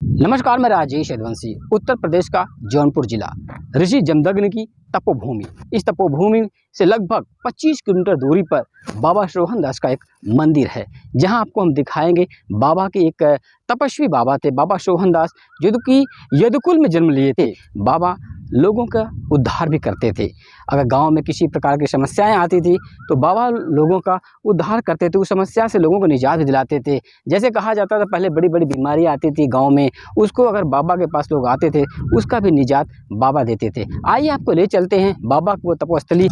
नमस्कार, मैं राजेश यदुवंशी। उत्तर प्रदेश का जौनपुर जिला ऋषि जमदग्नि की तपोभूमि। इस तपोभूमि से लगभग 25 किलोमीटर दूरी पर बाबा सोहनदास का एक मंदिर है, जहां आपको हम दिखाएंगे। बाबा के एक तपस्वी बाबा थे, बाबा सोहनदास, जो कि यदुकुल में जन्म लिए थे। बाबा लोगों का उद्धार भी करते थे। अगर गांव में किसी प्रकार की समस्याएं आती थी तो बाबा लोगों का उद्धार करते थे, उस समस्या से लोगों को निजात भी दिलाते थे। जैसे कहा जाता था पहले बड़ी बड़ी बीमारियां आती थी गांव में, उसको अगर बाबा के पास लोग आते थे उसका भी निजात बाबा देते थे। आइए आपको ले चलते हैं बाबा को तपोस्थली।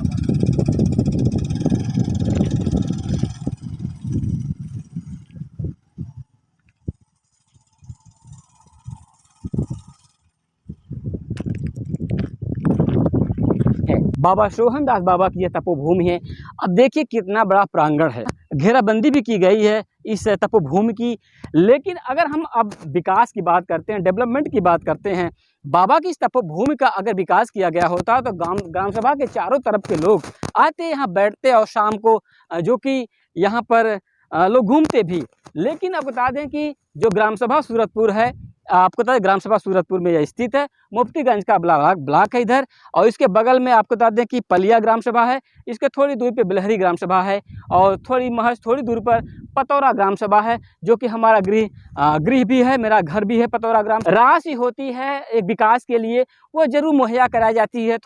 बाबा सोहनदास बाबा की यह तपोभूमि है। अब देखिए कितना बड़ा प्रांगण है, घेराबंदी भी की गई है इस तपोभूमि की। लेकिन अगर हम अब विकास की बात करते हैं, डेवलपमेंट की बात करते हैं, बाबा की इस तपोभूमि का अगर विकास किया गया होता तो ग्राम सभा के चारों तरफ के लोग आते, यहाँ बैठते और शाम को जो कि यहाँ पर लोग घूमते भी। लेकिन अब बता दें कि जो ग्राम सभा सूरतपुर है, आपको बता दें ग्राम सभा सूरतपुर में यह स्थित है। मुफ्तीगंज का ब्लॉक है इधर, और इसके बगल में आपको बता दें कि पलिया ग्राम सभा है। इसके थोड़ी दूर पे बिलहरी ग्राम सभा है, और महज थोड़ी दूर पर पतौरा ग्राम सभा है, जो कि हमारा गृह भी है, मेरा घर भी है। पतौरा ग्राम राशि होती है एक विकास के लिए, वो जरूर मुहैया कराई जाती है,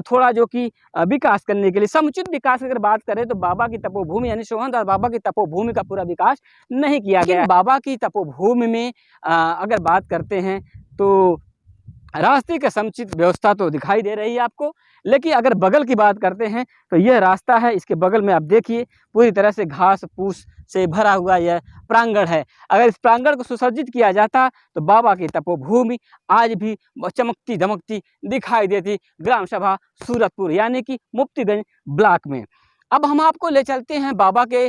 थोड़ा जो कि विकास करने के लिए। समुचित विकास अगर बात करें तो बाबा की तपोभूमि यानी सोहनदास बाबा की तपोभूमि का पूरा विकास नहीं किया गया। बाबा की तपोभूमि में अगर बात करते हैं तो रास्ते की समुचित व्यवस्था तो दिखाई दे रही है आपको। लेकिन अगर बगल की बात करते हैं तो यह रास्ता है, इसके बगल में आप देखिए पूरी तरह से घास फूस से भरा हुआ यह प्रांगण है। अगर इस प्रांगण को सुसज्जित किया जाता तो बाबा की तपोभूमि आज भी चमकती धमकती दिखाई देती ग्राम सभा सूरतपुर यानी कि मुफ्तीगंज ब्लॉक में। अब हम आपको ले चलते हैं बाबा के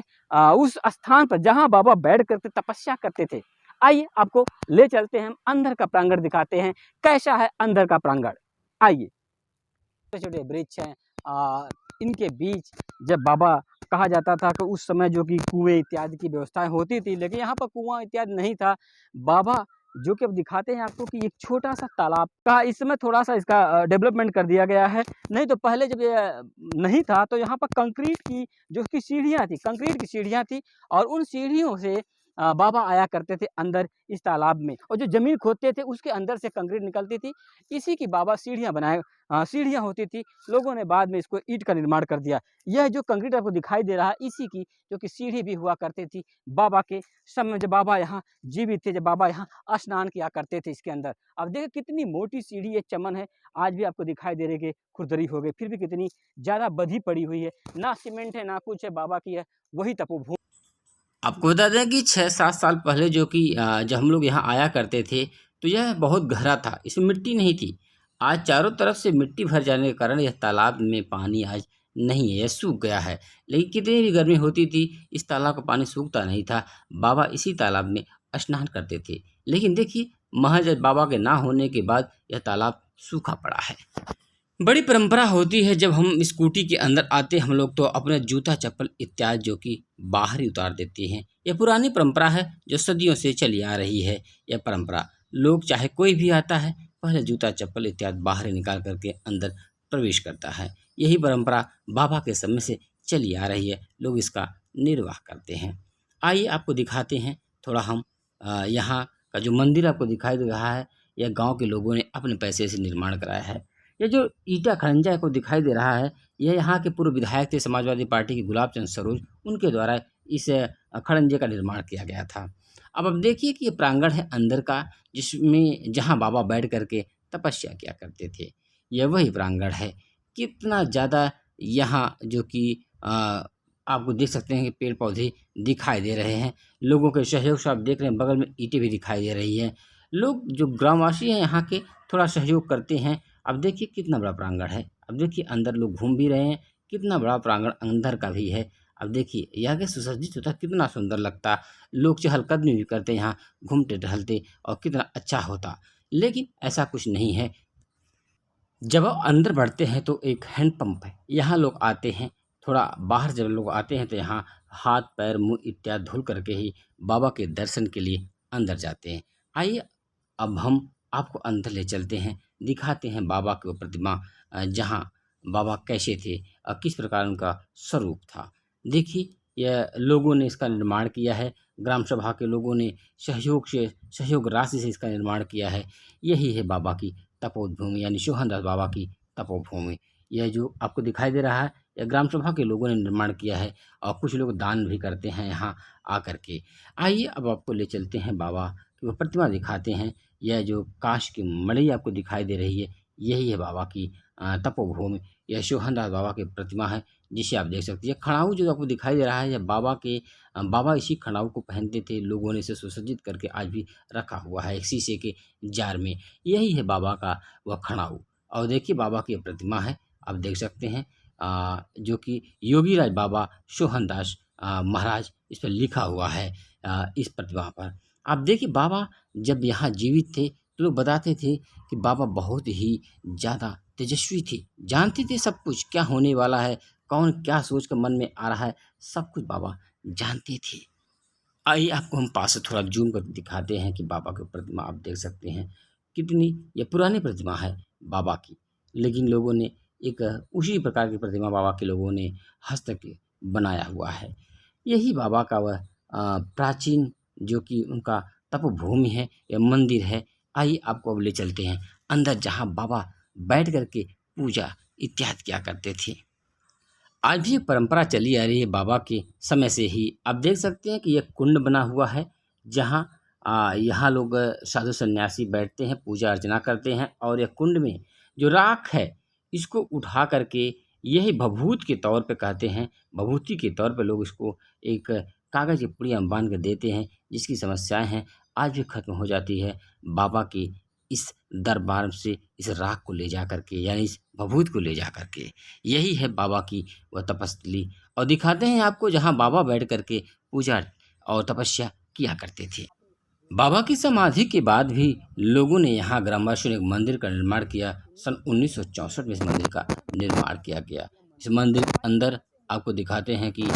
उस स्थान पर जहां बाबा बैठ करके तपस्या करते थे। आइए आपको ले चलते हैं, अंदर का प्रांगण दिखाते हैं कैसा है अंदर का प्रांगण। आइए, छोटे छोटे वृक्ष हैं, इनके बीच जब बाबा कहा जाता था कि उस समय जो कि कुएं इत्यादि की व्यवस्थाएं होती थी, लेकिन यहाँ पर कुआं इत्यादि नहीं था। बाबा जो कि अब दिखाते हैं आपको कि एक छोटा सा तालाब का इस समय थोड़ा सा इसका डेवलपमेंट कर दिया गया है। नहीं तो पहले जब ये नहीं था तो यहाँ पर कंक्रीट की जो कि सीढ़ियाँ थी, कंक्रीट की सीढ़ियाँ थी, और उन सीढ़ियों से बाबा आया करते थे अंदर इस तालाब में, और जो ज़मीन खोदते थे उसके अंदर से कंक्रीट निकलती थी। इसी की बाबा सीढ़ियाँ होती थी। लोगों ने बाद में इसको ईंट का निर्माण कर दिया। यह जो कंक्रीट आपको दिखाई दे रहा है इसी की जो कि सीढ़ी भी हुआ करती थी बाबा के समय, जब बाबा यहाँ जीवित थे, जब बाबा यहाँ स्नान किया करते थे इसके अंदर। अब देखिए कितनी मोटी सीढ़ी है, चमन है, आज भी आपको दिखाई दे रही है कि खुरदरी हो गई, फिर भी कितनी ज़्यादा बधी पड़ी हुई है। ना सीमेंट है ना कुछ है, बाबा की है वही तपोभूमि। आपको बता दें कि 6-7 साल पहले जो कि जब हम लोग यहाँ आया करते थे तो यह बहुत गहरा था, इसमें मिट्टी नहीं थी। आज चारों तरफ से मिट्टी भर जाने के कारण यह तालाब में पानी आज नहीं है, यह सूख गया है। लेकिन कितनी भी गर्मी होती थी इस तालाब का पानी सूखता नहीं था। बाबा इसी तालाब में स्नान करते थे। लेकिन देखिए महज बाबा के ना होने के बाद यह तालाब सूखा पड़ा है। बड़ी परंपरा होती है, जब हम स्कूटी के अंदर आते हम लोग तो अपने जूता चप्पल इत्यादि जो कि बाहर ही उतार देते हैं। यह पुरानी परंपरा है जो सदियों से चली आ रही है। यह परंपरा लोग चाहे कोई भी आता है पहले जूता चप्पल इत्यादि बाहर ही निकाल करके अंदर प्रवेश करता है। यही परंपरा बाबा के समय से चली आ रही है, लोग इसका निर्वाह करते हैं। आइए आपको दिखाते हैं थोड़ा हम यहाँ का जो मंदिर आपको दिखाई दे रहा है, यह गाँव के लोगों ने अपने पैसे से निर्माण कराया है। ये जो ईटा खड़ंजा को दिखाई दे रहा है, यह यहाँ के पूर्व विधायक थे समाजवादी पार्टी के गुलाब चंद सरोज, उनके द्वारा इस खड़ंजे का निर्माण किया गया था। अब देखिए कि ये प्रांगण है अंदर का, जिसमें जहाँ बाबा बैठ करके तपस्या किया करते थे। यह वही प्रांगण है। कितना ज़्यादा यहाँ जो कि आपको देख सकते हैं कि पेड़ पौधे दिखाई दे रहे हैं। लोगों के सहयोग से आप देख रहे हैं बगल में ईंटें भी दिखाई दे रही हैं। लोग जो ग्रामवासी हैं यहाँ के थोड़ा सहयोग करते हैं। अब देखिए कितना बड़ा प्रांगण है। अब देखिए अंदर लोग घूम भी रहे हैं, कितना बड़ा प्रांगण अंदर का भी है। अब देखिए यह अगर सुसज्जित होता कितना सुंदर लगता, लोग चहलकदमी भी करते यहाँ घूमते टहलते और कितना अच्छा होता। लेकिन ऐसा कुछ नहीं है। जब आप अंदर बढ़ते हैं तो एक हैंड पंप है, यहाँ लोग आते हैं। थोड़ा बाहर जब लोग आते हैं तो यहाँ हाथ पैर मुँह इत्यादि धुल करके ही बाबा के दर्शन के लिए अंदर जाते हैं। आइए अब हम आपको अंदर ले चलते हैं, दिखाते हैं बाबा की वो प्रतिमा जहाँ बाबा कैसे थे और किस प्रकार उनका स्वरूप था। देखिए, यह लोगों ने इसका निर्माण किया है, ग्राम सभा के लोगों ने सहयोग राशि से इसका निर्माण किया है। यही है बाबा की तपोभूमि, यानी सोहनदास बाबा की तपोभूमि। यह जो आपको दिखाई दे रहा है, यह ग्राम सभा के लोगों ने निर्माण किया है और कुछ लोग दान भी करते हैं यहाँ आकर के। आइए अब आपको ले चलते हैं बाबा की वो प्रतिमा दिखाते हैं। यह जो कांच की मड़ई आपको दिखाई दे रही है, यही है बाबा की तपोभूमि। यह सोहनदास बाबा की प्रतिमा है, जिसे आप देख सकते हैं। खड़ाऊ जो आपको दिखाई दे रहा है, यह बाबा इसी खड़ाऊ को पहनते थे। लोगों ने इसे सुसज्जित करके आज भी रखा हुआ है एक शीशे के जार में। यही है बाबा का वह खड़ाऊ। और देखिए बाबा की प्रतिमा है, आप देख सकते हैं, जो कि योगीराज बाबा सोहनदास महाराज इस पर लिखा हुआ है इस प्रतिमा पर। आप देखिए बाबा जब यहाँ जीवित थे तो लोग बताते थे कि बाबा बहुत ही ज़्यादा तेजस्वी थे, जानते थे सब कुछ क्या होने वाला है, कौन क्या सोच कर मन में आ रहा है, सब कुछ बाबा जानते थे। आइए आपको हम पास से थोड़ा जूम कर दिखाते हैं कि बाबा की प्रतिमा आप देख सकते हैं कितनी ये पुरानी प्रतिमा है बाबा की, लेकिन लोगों ने एक उसी प्रकार की प्रतिमा बाबा के लोगों ने हस्तक बनाया हुआ है। यही बाबा का वह प्राचीन जो कि उनका तपोभूमि है, या मंदिर है। आइए आपको अब ले चलते हैं अंदर, जहाँ बाबा बैठ करके पूजा इत्यादि किया करते थे। आज भी ये परंपरा चली आ रही है बाबा के समय से ही। आप देख सकते हैं कि यह कुंड बना हुआ है, जहाँ यहाँ लोग साधु सन्यासी बैठते हैं, पूजा अर्चना करते हैं, और यह कुंड में जो राख है इसको उठा करके यही भभूत के तौर पे कहते हैं, भभूति के तौर पे लोग इसको एक कागज़ की पुड़िया में बांध कर देते हैं, जिसकी समस्याएं हैं आज भी खत्म हो जाती है बाबा की इस दरबार से इस राख को ले जा करके, यानी इस भभूत को ले जा करके। यही है बाबा की वह तपस्थली, और दिखाते हैं आपको जहाँ बाबा बैठ करके पूजा और तपस्या किया करते थे। बाबा की समाधि के बाद भी लोगों ने यहाँ ग्रामवासियों ने एक मंदिर का निर्माण किया। सन 1964 में इस मंदिर का निर्माण किया गया। इस मंदिर के अंदर आपको दिखाते हैं कि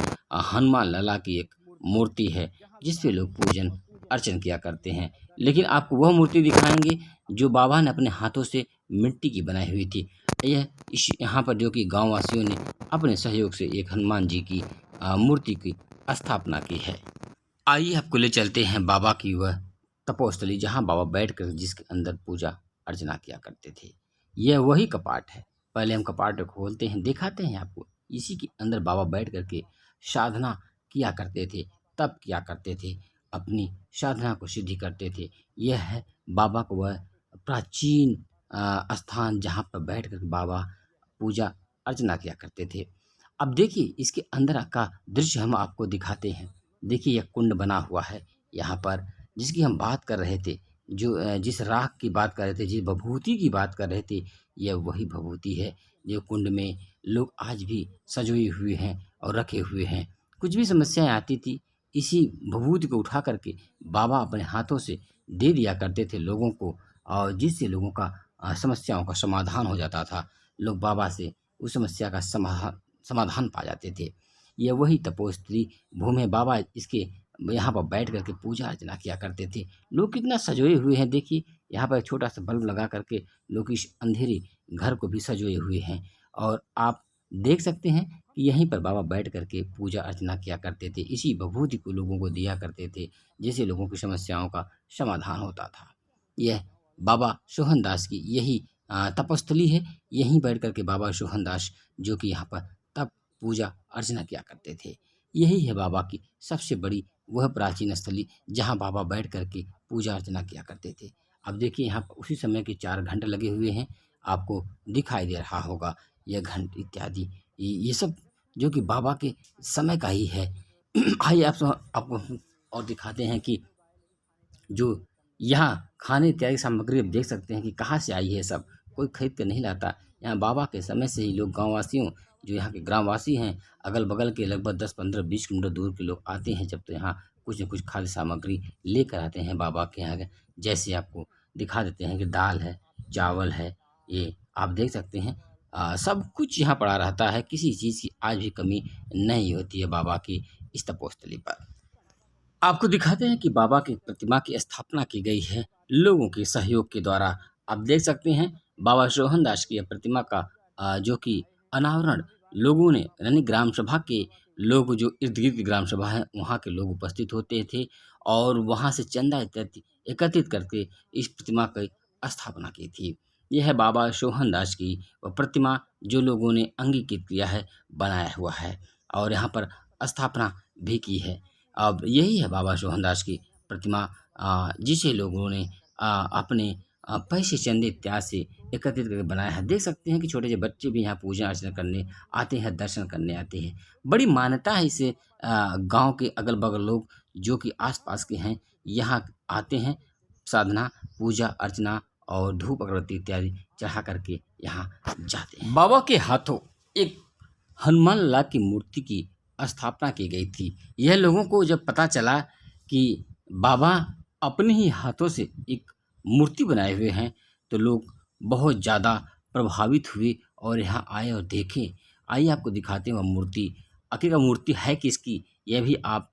हनुमान लला की एक मूर्ति है, जिस पे लोग पूजन अर्चन किया करते हैं। लेकिन आपको वह मूर्ति दिखाएंगे जो बाबा ने अपने हाथों से मिट्टी की बनाई हुई थी। यह यहाँ पर जो कि गाँव वासियों ने अपने सहयोग से एक हनुमान जी की मूर्ति की स्थापना की है। आइए आपको ले चलते हैं बाबा की वह तपोस्थली, जहाँ बाबा बैठकर जिसके अंदर पूजा अर्चना किया करते थे। यह वही कपाट है। पहले हम कपाट को खोलते हैं, दिखाते हैं आपको। इसी के अंदर बाबा बैठ करके साधना किया करते थे, तप किया करते थे, अपनी साधना को सिद्धि करते थे। यह है बाबा का वह प्राचीन स्थान, जहाँ पर बैठ कर बाबा पूजा अर्चना किया करते थे। अब देखिए इसके अंदर का दृश्य हम आपको दिखाते हैं। देखिए यह कुंड बना हुआ है यहाँ पर, जिसकी हम बात कर रहे थे, जो जिस राख की बात कर रहे थे, जिस भभूति की बात कर रहे थे, यह वही भभूति है जो कुंड में लोग आज भी सजोए हुए हैं और रखे हुए हैं। कुछ भी समस्याएं आती थी, इसी भभूति को उठा करके बाबा अपने हाथों से दे दिया करते थे लोगों को, और जिससे लोगों का समस्याओं का समाधान हो जाता था। लोग बाबा से उस समस्या का समाधान पा जाते थे। यह वही तपोस्थली भूमि है। बाबा इसके यहाँ पर बैठ करके पूजा अर्चना किया करते थे। लोग कितना सजोए हुए हैं, देखिए यहाँ पर एक छोटा सा बल्ब लगा करके लोग इस अंधेरे घर को भी सजोए हुए हैं, और आप देख सकते हैं कि यहीं पर बाबा बैठ करके पूजा अर्चना किया करते थे। इसी विभूति को लोगों को दिया करते थे, जिससे लोगों की समस्याओं का समाधान होता था। यह बाबा सोहनदास की यही तपस्थली है। यहीं बैठ करके बाबा सोहनदास जो कि यहाँ पर तप पूजा अर्चना किया करते थे। यही है बाबा की सबसे बड़ी वह प्राचीन स्थली, जहाँ बाबा बैठ करके पूजा अर्चना किया करते थे। अब देखिए यहाँ पर उसी समय के 4 घंटे लगे हुए हैं, आपको दिखाई दे रहा होगा यह घंट इत्यादि, ये सब जो कि बाबा के समय का ही है। आइए आपको और दिखाते हैं कि जो यहाँ खाने इत्यादि सामग्री आप देख सकते हैं कि कहाँ से आई है। सब कोई खरीद कर नहीं लाता। यहाँ बाबा के समय से ही लोग गाँववासियों, जो यहाँ के ग्रामवासी हैं, अगल बगल के लगभग 10, 15, 20 किलोमीटर दूर के लोग आते हैं जब, तो यहाँ कुछ न कुछ खाद्य सामग्री लेकर आते हैं बाबा के यहाँ। जैसे आपको दिखा देते हैं कि दाल है, चावल है, ये आप देख सकते हैं। सब कुछ यहाँ पड़ा रहता है, किसी चीज़ की आज भी कमी नहीं होती है बाबा की इस तपोस्थली पर। आपको दिखाते हैं कि बाबा की प्रतिमा की स्थापना की गई है लोगों के सहयोग के द्वारा। आप देख सकते हैं बाबा सोहनदास की यह प्रतिमा का जो कि अनावरण लोगों ने यानी ग्राम सभा के लोग जो इर्द-गिर्द की ग्राम सभा है वहाँ के लोग उपस्थित होते थे और वहाँ से चंदा इत्यादि एकत्रित करके इस प्रतिमा की स्थापना की थी। यह है बाबा सोहनदास की वह प्रतिमा जो लोगों ने अंगीकृत किया है, बनाया हुआ है और यहाँ पर स्थापना भी की है। अब यही है बाबा सोहनदास की प्रतिमा जिसे लोगों ने अपने पैसे चंदे इत्यादि से एकत्रित करके बनाया है। देख सकते हैं कि छोटे से बच्चे भी यहाँ पूजा अर्चना करने आते हैं, दर्शन करने आते हैं। बड़ी मान्यता है इसे गाँव के अगल-बगल लोग जो कि आस-पास के हैं, यहाँ आते हैं, साधना, पूजा अर्चना और धूप अगरबत्ती इत्यादि चढ़ा करके यहाँ जाते हैं। बाबा के हाथों एक हनुमान लाला की मूर्ति की स्थापना की गई थी। यह लोगों को जब पता चला कि बाबा अपने ही हाथों से एक मूर्ति बनाए हुए हैं, तो लोग बहुत ज़्यादा प्रभावित हुए और यहाँ आए और देखे। आइए आपको दिखाते हैं वह मूर्ति। आखिर वह मूर्ति है किसकी, यह भी आप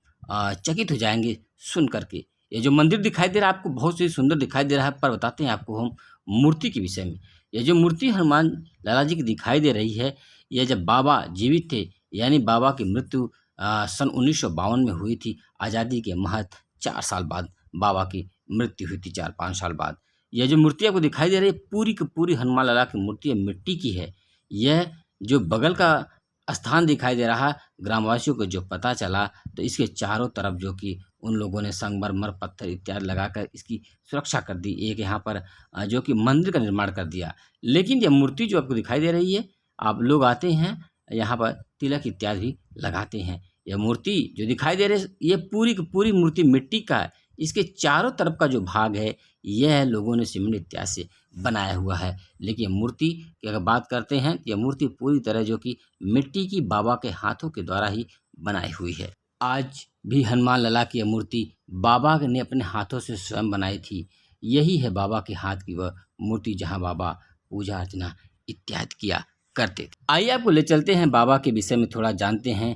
चकित हो जाएँगे सुन कर के। ये जो मंदिर दिखाई दे रहा है आपको बहुत ही सुंदर दिखाई दे रहा है, पर बताते हैं आपको हम मूर्ति के विषय में। ये जो मूर्ति हनुमान लाला जी की दिखाई दे रही है, यह जब बाबा जीवित थे यानी बाबा की मृत्यु सन 1952 में हुई थी। आज़ादी के महज 4 साल बाद बाबा की मृत्यु हुई थी, 4-5 साल बाद। यह जो मूर्ति आपको दिखाई दे रही है पूरी की पूरी हनुमान लाला की मूर्ति है, मिट्टी की है। यह जो बगल का स्थान दिखाई दे रहा है, ग्रामवासियों को जो पता चला तो इसके चारों तरफ जो कि उन लोगों ने संगमरमर पत्थर इत्यादि लगाकर इसकी सुरक्षा कर दी। एक यहाँ पर जो कि मंदिर का निर्माण कर दिया। लेकिन यह मूर्ति जो आपको दिखाई दे रही है, आप लोग आते हैं यहाँ पर तिलक इत्यादि भी लगाते हैं। यह मूर्ति जो दिखाई दे रही है ये पूरी की पूरी मूर्ति मिट्टी का है। इसके चारों तरफ का जो भाग है यह लोगों ने सीमेंट इत्यादि से बनाया हुआ है। लेकिन ये मूर्ति की अगर बात करते हैं तो यह मूर्ति पूरी तरह जो कि मिट्टी की बाबा के हाथों के द्वारा ही बनाई हुई है। आज भी हनुमान लला की यह मूर्ति बाबा ने अपने हाथों से स्वयं बनाई थी। यही है बाबा के हाथ की वह मूर्ति जहाँ बाबा पूजा अर्चना इत्यादि किया करते थे। आइए आपको ले चलते हैं बाबा के विषय में थोड़ा जानते हैं।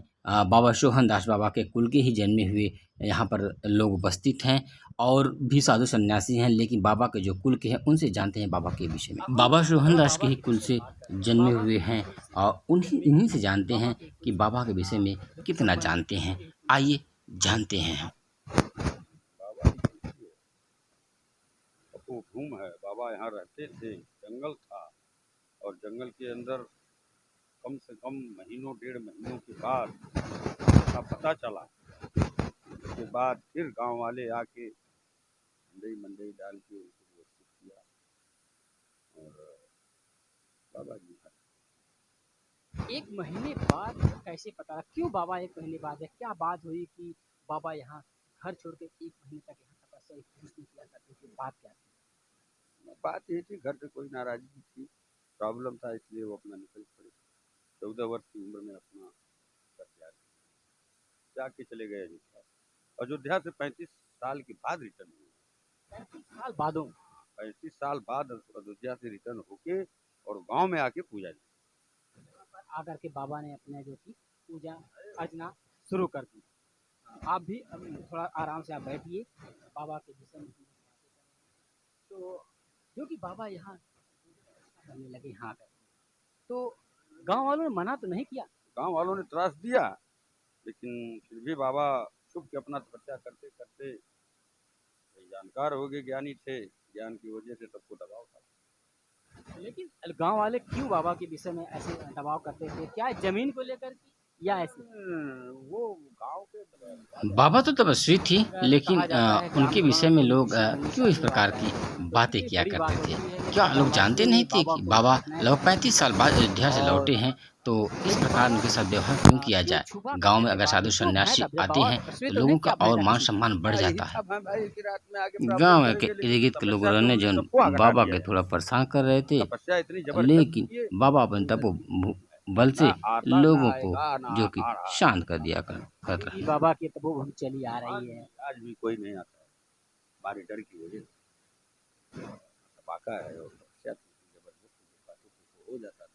बाबा सोहनदास बाबा के कुल के ही जन्मे हुए यहाँ पर लोग उपस्थित हैं और भी साधु सन्यासी हैं, लेकिन बाबा के जो कुल के हैं उनसे जानते हैं बाबा के विषय में। बाबा सोहनदास के ही कुल से जन्मे हुए हैं और इन्हीं से जानते हैं कि बाबा के विषय में कितना जानते हैं। आइए जानते हैं। घूम है बाबा यहाँ रहते थे, जंगल था और जंगल के अंदर कम से कम महीनों 1.5 महीनों के बाद ऐसा पता चला। उसके बाद फिर गांव वाले आके मंडई डाल के उनको व्यवस्थित किया और बाबा जी का 1 महीने बाद कैसे पता लगा? क्यों बाबा 1 महीने बाद है? क्या बात हुई कि बाबा यहाँ घर छोड़ के 1 महीने तक यहाँ तपस्या नहीं किया करते थे? बात क्या थी? बात ये थी, घर से कोई नाराजगी थी, प्रॉब्लम था, इसलिए वो अपना निकल पड़े। 14 वर्ष की उम्र में अपना जाके चले गए अयोध्या से 35 साल के बाद रिटर्न हुए। 35 साल बाद अयोध्या से रिटर्न होके और गांव में आके पूजा की। आकर के बाबा ने अपने जो की पूजा अर्चना शुरू कर दी। आप भी थोड़ा आराम से आप बैठिए, बाबा के विषय में तो जो कि बाबा यहाँ करने लगे यहाँ पे, तो गांव वालों ने मना तो नहीं किया? गांव वालों ने त्रास दिया, लेकिन फिर भी बाबा चुप के अपना तपस्या करते करते जानकार हो गए, ज्ञानी थे, ज्ञान की वजह से सबको दबाव था। लेकिन गांव वाले क्यों बाबा के विषय में ऐसे दबाव करते थे? क्या जमीन को लेकर या ऐसे? वो गांव के बाबा तो तपस्वी थी, लेकिन उनके विषय में लोग क्यों इस प्रकार की बातें किया करते थे? क्या लोग जानते नहीं थे कि बाबा लगभग 35 साल बाद अयोध्या से लौटे हैं, तो इस प्रकार उनके साथ व्यवहार क्यों किया जाए? गांव में अगर साधु सन्यासी आते हैं तो लोगों का और मान सम्मान बढ़ जाता है। गांव के इर्द गिर्द के लोगों ने जो बाबा के थोड़ा परेशान कर रहे थे, लेकिन बाबा अपने तपो बल से लोगों को जो कि शांत कर दिया कर रहे। बाबा की तपोभूमि चली आ रही है, आज भी कोई नहीं आता है, हमारे डर की वजह से पाका है और जबरदस्त हो जाता है।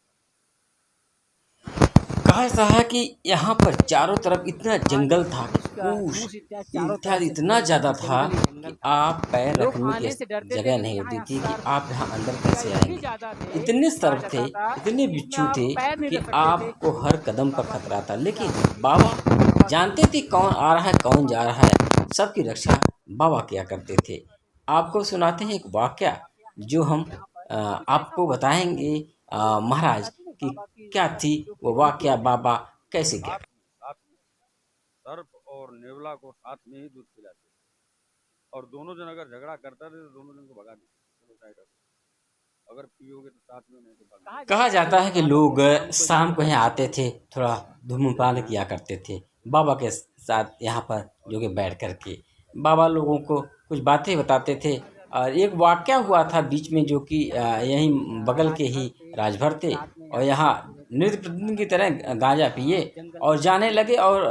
कहा ऐसा है कि यहाँ पर चारों तरफ इतना जंगल था, कुश इत्यादि इतना ज़्यादा था कि आप पैर रखने की जगह नहीं होती थी कि आप यहाँ अंदर कैसे आएंगे। इतने सर्प थे, इतने बिच्छू थे कि आपको हर कदम पर खतरा था। लेकिन बाबा जानते थे कौन आ रहा है, कौन जा रहा है। सबकी रक्षा बाबा किया करते थे। आपको सुनाते हैं एक वाकया जो हम आपको बताएंगे महाराज कि क्या थी वो वाकया, बाबा कैसे गया। साथ में सर्प और नेवला को साथ में ही दूध पिलाते थे। और दोनों जन अगर झगड़ा करता थे तो दोनों जन को भगा देते, चलो साइड हटो, अगर पियोगे तो साथ में, नहीं तो भाग। कहा जाता है कि लोग शाम को यहाँ आते थे, थोड़ा धूम्रपान किया करते थे बाबा के साथ यहाँ पर जो कि बैठ कर के बाबा लोगों को कुछ बातें बताते थे। और एक वाकया हुआ था बीच में जो कि यहीं बगल के ही राजभर थे और यहाँ नृत्य प्रतिदिन की तरह गांजा पिए और जाने लगे और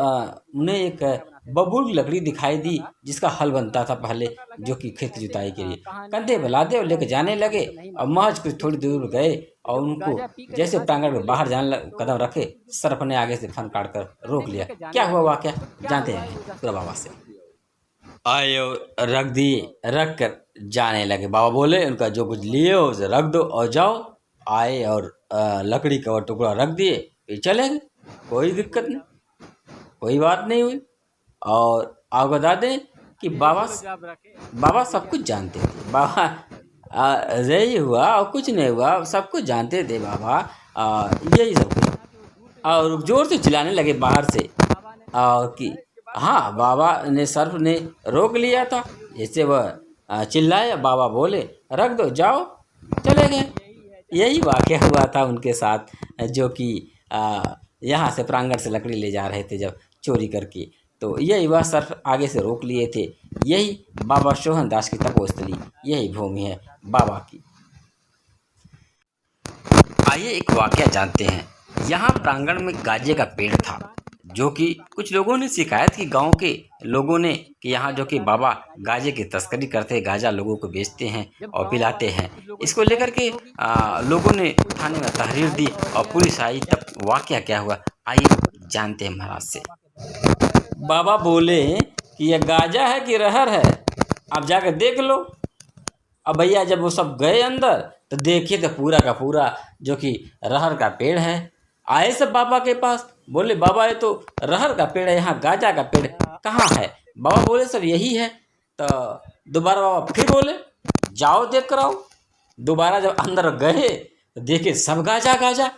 उन्हें एक बबूल की लकड़ी दिखाई दी जिसका हल बनता था पहले, जो कि खेत की जुताई के लिए कंधे पे लादे और लेकर जाने लगे। और महज कुछ थोड़ी दूर गए और उनको जैसे प्रांगण में बाहर जाने कदम रखे, सर्प ने आगे से फन काट कर रोक लिया। क्या हुआ वाकया जानते हैं पूरा बाबा से। आए और रख दिए, रख कर जाने लगे। बाबा बोले उनका जो कुछ लिए हो उसे रख दो और जाओ। आए और लकड़ी का वो टुकड़ा रख दिए, फिर चले गए। कोई दिक्कत नहीं, कोई बात नहीं हुई। और आप बता दें कि बाबा सब कुछ जानते थे। बाबा यही हुआ और कुछ नहीं हुआ, सब कुछ जानते थे बाबा। यही सब कुछ। और जोर से चिल्लाने लगे बाहर से और कि हाँ, बाबा ने सर्प ने रोक लिया था। जैसे वह चिल्लाए, बाबा बोले रख दो जाओ, चले गए। यही वाकया हुआ था उनके साथ जो कि यहाँ से प्रांगण से लकड़ी ले जा रहे थे जब चोरी करके। तो यही वह सर्प आगे से रोक लिए थे। यही बाबा सोहन दास की तपोस्थली, यही भूमि है बाबा की। आइए एक वाकया जानते हैं। यहाँ प्रांगण में गाजे का पेड़ था जो कि कुछ लोगों ने शिकायत की, गांव के लोगों ने, कि यहाँ जो कि बाबा गाजे की तस्करी करते हैं, गाजा लोगों को बेचते हैं और पिलाते हैं। इसको लेकर के लोगों ने थाने में तहरीर दी और पुलिस आई। तब वाकया क्या हुआ आइए जानते हैं महाराज से। बाबा बोले कि यह गाजा है कि रहर है, आप जाकर देख लो। अब भैया जब वो सब गए अंदर तो देखे तो पूरा का पूरा जो कि रहर का पेड़ है। आए सब बाबा के पास, बोले बाबा ये तो रहर का पेड़ है, यहाँ गाजा का पेड़ कहाँ है। बाबा बोले सर यही है। तो दोबारा बाबा फिर बोले जाओ देख कर आओ। दोबारा जब अंदर गए तो देखे सब गाजा गाजा।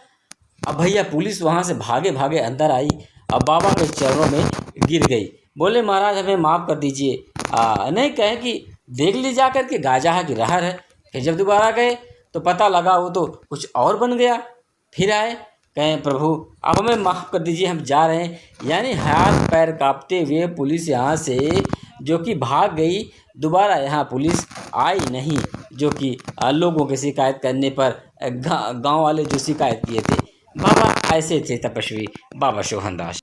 अब भैया पुलिस वहाँ से भागे भागे अंदर आई, अब बाबा के चरणों में गिर गई। बोले महाराज हमें माफ़ कर दीजिए, नहीं कहे कि देख ली जा कर के गाजा है कि रहर है। फिर जब दोबारा गए तो पता लगा वो तो कुछ और बन गया। फिर आए, कहें प्रभु आप हमें माफ़ कर दीजिए, हम जा रहे हैं। यानी हाथ पैर कांपते हुए पुलिस यहाँ से जो कि भाग गई। दोबारा यहाँ पुलिस आई नहीं, जो कि लोगों की शिकायत करने पर गांव वाले जो शिकायत किए थे। बाबा ऐसे थे तपस्वी बाबा सोहन दास।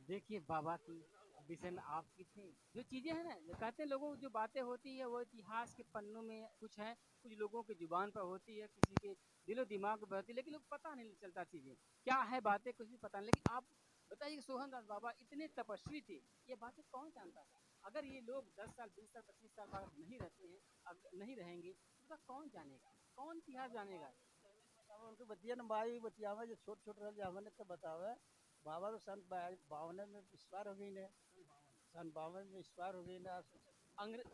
देखिए बाबा की विषय में आपकी थी जो चीज़ें हैं ना, जो कहते हैं लोगों जो बातें होती है वो इतिहास के पन्नों में कुछ है, कुछ लोगों की जुबान पर होती है, किसी के दिलो दिमाग पर होती है, लेकिन लोग पता नहीं चलता चीज़ें क्या है, बातें कुछ भी पता नहीं। लेकिन आप बताइए सोहन दास बाबा इतने तपस्वी थे, ये बातें कौन जानता था? अगर ये लोग 10 साल 20 साल 25 साल बाद नहीं रहते हैं, अब नहीं रहेंगे तो कौन जानेगा, कौन इतिहास जानेगा? अब उनके बतिया न भाई बतियावे जो छोट छोट रह हमने तो बतावे बाबा तो सन 52 में विस्वार हो गई ने, सन 52 में विस्वार हो गई ने। अंग्रेज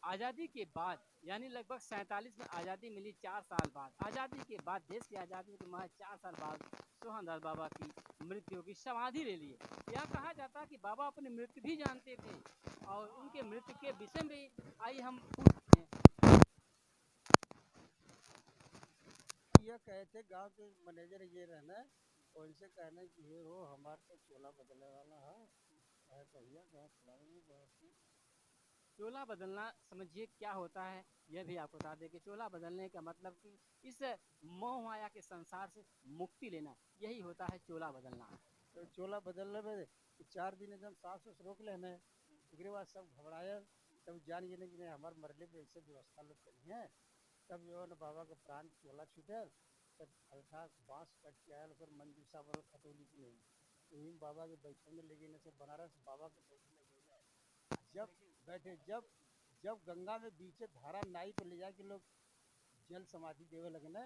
आज़ादी के बाद यानी लगभग 47 में आज़ादी मिली, 4 साल बाद आज़ादी के बाद, देश की आज़ादी के महज 4 साल बाद सोहनदास बाबा की मृत्यु की समाधि ले लिए। यह कहा जाता है कि बाबा अपनी मृत्यु भी जानते थे और उनके मृत्यु के विषय में आइए हम पूछते हैं। ये कहे थे गांव के मैनेजर ये रहना उनसे कहना कि ये हो हमारे तो चोला बदलने वाला है भैया कहाँ खिलाएंगे बहुत चोला बदलना समझिए क्या होता है, यह भी आपको बता दें कि चोला बदलने का मतलब कि इस मोह माया के संसार से मुक्ति लेना, यही होता है चोला बदलना। तो चोला बदलने में 4 दिन एकदम सांस वास रोक लेना उसके बाद सब घबराया, तब जान गए कि नहीं हमारे मरने पे ऐसे व्यवस्था लोग करी है। तब जो है ना बाबा का प्राण चोला छूटल, तब अर्थात बाँस कट के आयल और मंजूसा वाला खतौली की नहीं वही बाबा के बैठने ले गई से बनारस बाबा के बैठने गई जब बैठे जब जब गंगा में बीचे धारा नाई पे ले जाके लोग जल समाधि देवे लगे ना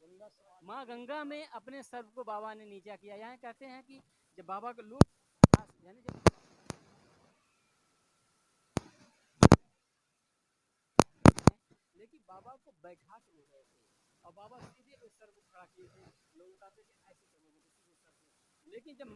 गंगा समाधि माँ गंगा में अपने सर्व को बाबा ने नीचा किया। यहाँ कहते हैं कि जब बाबा के लोग यानी जब लेकिन बाबा को बैठा के ले गए थे और बाबा सीधे उस सर को खड़ा किए थे, लोग बताते थे ऐसे करोगे तो सीधे सर को। लेकिन जब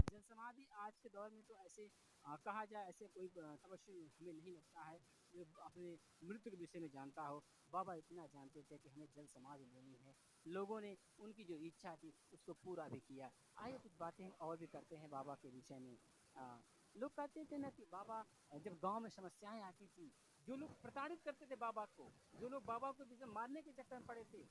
जल समाधि आज के दौर में तो ऐसे कहा जाए ऐसे कोई तपस्वी हमें नहीं लगता है जो अपने मृत्यु के विषय में जानता हो। बाबा इतना जानते थे कि हमें जल समाधि लेनी है, लोगों ने उनकी जो इच्छा थी उसको पूरा भी किया। आइए कुछ बातें और भी करते हैं बाबा के विषय में। लोग कहते थे ना कि बाबा जब गांव में समस्याएं आती थी, जो लोग प्रताड़ित करते थे बाबा को, जो लोग बाबा को विषय मारने के चक्कर में पड़े थे,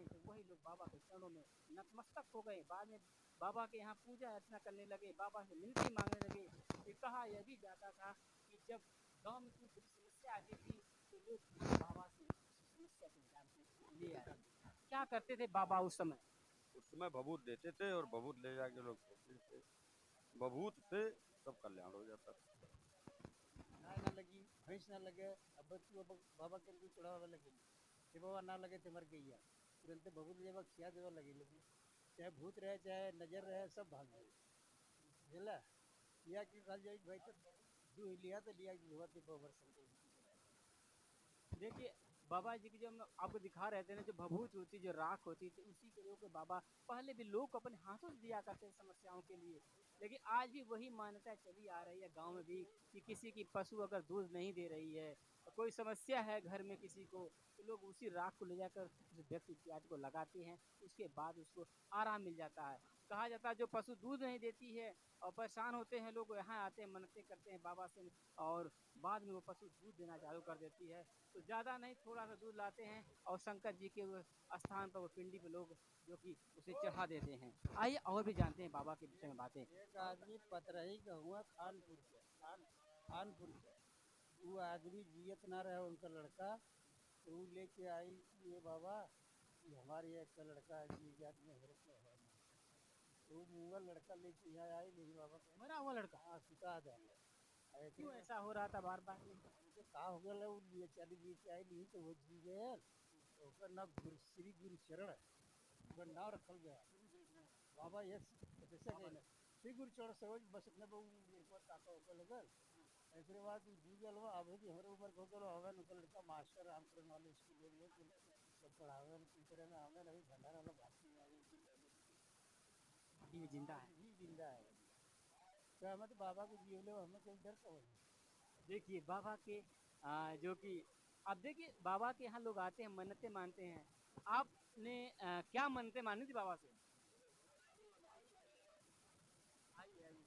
तो वही लोग बाबा के चरणों में नतमस्तक हो गए। बाद में बाबा के यहाँ पूजा अर्चना करने लगे, बाबा से मिनती मांगने लगे। ये कहा यह भी जाता था कि जब गांव में कोई बड़ी समस्या आती थी तो लोग बाबा से समस्या के निदान ले आते। क्या करते थे बाबा उस समय? उस समय भभूत देते थे और भभूत ले जाके लोग सोते थे, भभूत से सब कल्याण हो जाता था। ना लगी भैंस ना लगे अब तू बाबा के कोई चढ़ावा लगे ये बाबा ना लगे तो मर गई तुरंत बहुत जब खिया देवा लगी लोग चाहे भूत रहे चाहे नजर रहे सब भाग गए बुझला लिया कि कल जाए भाई तो दू लिया तो लिया कि हुआ तो बाबर देखिए बाबा जी की जो हम आपको दिखा रहे थे ना, जो भभूत होती जो राख होती थी उसी के लोग बाबा पहले भी लोग अपने हाथों से दिया करते हैं समस्याओं के लिए। लेकिन आज भी वही मान्यता चली आ रही है गांव में भी कि किसी की पशु अगर दूध नहीं दे रही है, कोई समस्या है घर में किसी को, तो लोग उसी राख को ले जाकर उस व्यक्ति इत्यादि को लगाते हैं, उसके बाद उसको आराम मिल जाता है। कहा जाता है जो पशु दूध नहीं देती है और परेशान होते हैं लोग यहाँ आते हैं मन्नतें करते हैं बाबा से और बाद में वो पशु दूध देना चालू कर देती है। तो ज़्यादा नहीं थोड़ा सा दूध लाते हैं और शंकर जी के स्थान पर वो पिंडी पे लोग जो कि उसे चढ़ा देते हैं। आइए और भी जानते हैं बाबा के विषय में बातें। एक आदमी पतरही का हुआ खानपुर के खानपुर के वो आदमी जियत ना रहे उनका लड़का तो वो लेके आई ये बाबा ये हमारे एक का लड़का है जी जात में हेरत में है तो वो मुँगा लड़का लेके यहाँ आई नहीं बाबा मरा हुआ लड़का हाँ सुता दे क्यों ऐसा हो रहा था बार बार? उनके कहा हो गया वो लिए चली लेके आई नहीं तो वो जी गए तो उसका नाम श्री गुरु चरण उसका नाम रखल गया बाबा ये जैसे कहना श्री गुरु चरण सरोज बस अपने ताका होकर लगल एकरे बाद जी गलवा अभी भी हमारे ऊपर को गलो हवे न लड़का मास्टर रामकरण वाले स्कूल में सब पढ़ावे टीचर में हमें नहीं भंडारा वाला बाकी अभी भी जिंदा है। ही जिंदा है। तो हमें तो बाबा को जीवले हमें कोई डर का होई। देखिए बाबा के जो कि अब देखिए बाबा के यहाँ लोग आते हैं, मन्नतें मानते हैं। आपने क्या मन्नतें मानी थी बाबा से? आइए, आइए।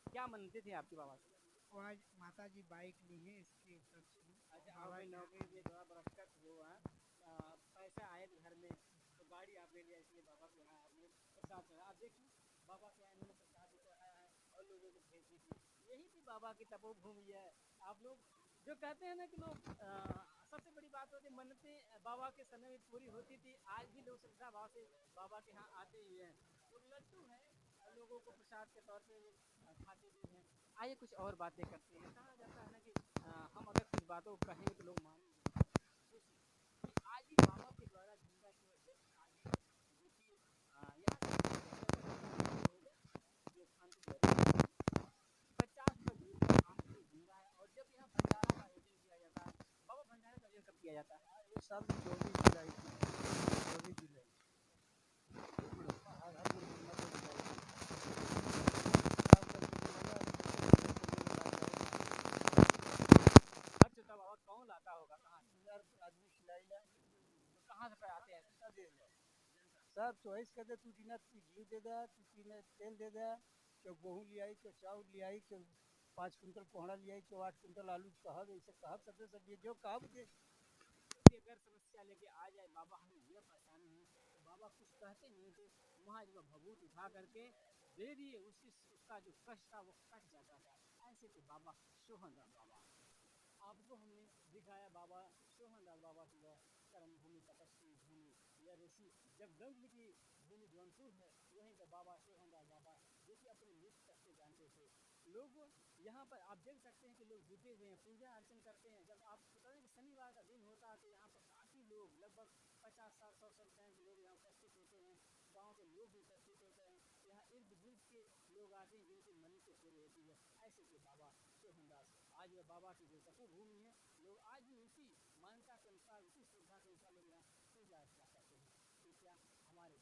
क्या मन्नतें थी आपकी बाबा से? वो आज माता जी बाइक ली है इसके उपलक्ष्य में। अच्छा, बाबा आपने के यहाँ नौकरी में थोड़ा बरकत हुआ, पैसा आए घर में, तो गाड़ी आपने लिया, इसलिए बाबा के यहाँ आपने प्रसाद चढ़ाया। आप देखिए बाबा के यहाँ इन्होंने प्रसाद भी चढ़ाया है और लोगों को भेज भी दी। यही भी बाबा की तपोभूमि है। आप लोग जो कहते हैं ना कि लोग सबसे बड़ी बात होती है, मन्नतें बाबा के समय में पूरी होती थी। आज भी लोग श्रद्धा भाव से बाबा के यहाँ आते ही हैं। तो लड्डू है, लोगों को प्रसाद के तौर पे खाते भी हैं। आइए कुछ और बातें करते हैं। कहा जाता है ना कि हम अगर कुछ बातों को कहेंगे तो लोग मानेंगे। सोचिए कि आज भी बाबा के द्वारा जिंदा की वजह से आज भी देखिए यहाँ जो शांति रहती है 50 पर दूर आज भी जिंदा है। और जब यहाँ भंडारा का आयोजन किया जाता है, बाबा भंडारे का आयोजन कब किया जाता है? ये साल 24 जुलाई को 24 जुलाई खर्च होता बाबा कौन लाता होगा, कहाँ से? आदमी खिलाई ला तो कहाँ से आते हैं? सब चॉइस कर दे, तू टीना घी दे दे, तू टीना तेल दे दे, क्यों गेहूँ ले आई, क्यों चावल ले आई, क्यों 5 कुंटल कोहड़ा ले आई, क्यों 8 कुंटल आलू कहब ऐसे कहब करते सब ये जो कहब दे। कि अगर समस्या लेके आ जाए बाबा हमें ये परेशानी है, तो बाबा कुछ कहते नहीं थे, वहाँ जो भभूत उठा करके दे दिए, उसका जो कष्ट था वो कट जाता था। ऐसे थे बाबा सोहनदास बाबा। आपको हमने दिखाया बाबा सोहनदास बाबा की कर्म भूमि, तपस्वी भूमि या ऋषि जगदम्ब की भूमि जौनपुर है, वहीं पर बाबा सोहनदास बाबा जो कि अपने निष्ठ करके जानते थे। लोग यहाँ पर आप देख सकते हैं कि लोग जुटे हुए हैं, पूजा अर्चन करते हैं। जब आप पता है कि शनिवार का दिन होता है तो यहाँ पर काफ़ी लोग लगभग 50-60 के लोग यहाँ उपस्थित होते हैं। गाँव के लोग भी उपस्थित होते हैं। यहाँ इर्द गिर्द के लोग आते हैं जिनकी मन्नतें पूरी होती है। ऐसे के बाबा सोहनदास आज वह बाबा की जो तपोभूमि है, लोग आज भी उसी मान्यता के अनुसार, उसी श्रद्धा के अनुसार लोग यहाँ पूजा अर्चना करते हैं। तो क्या हमारे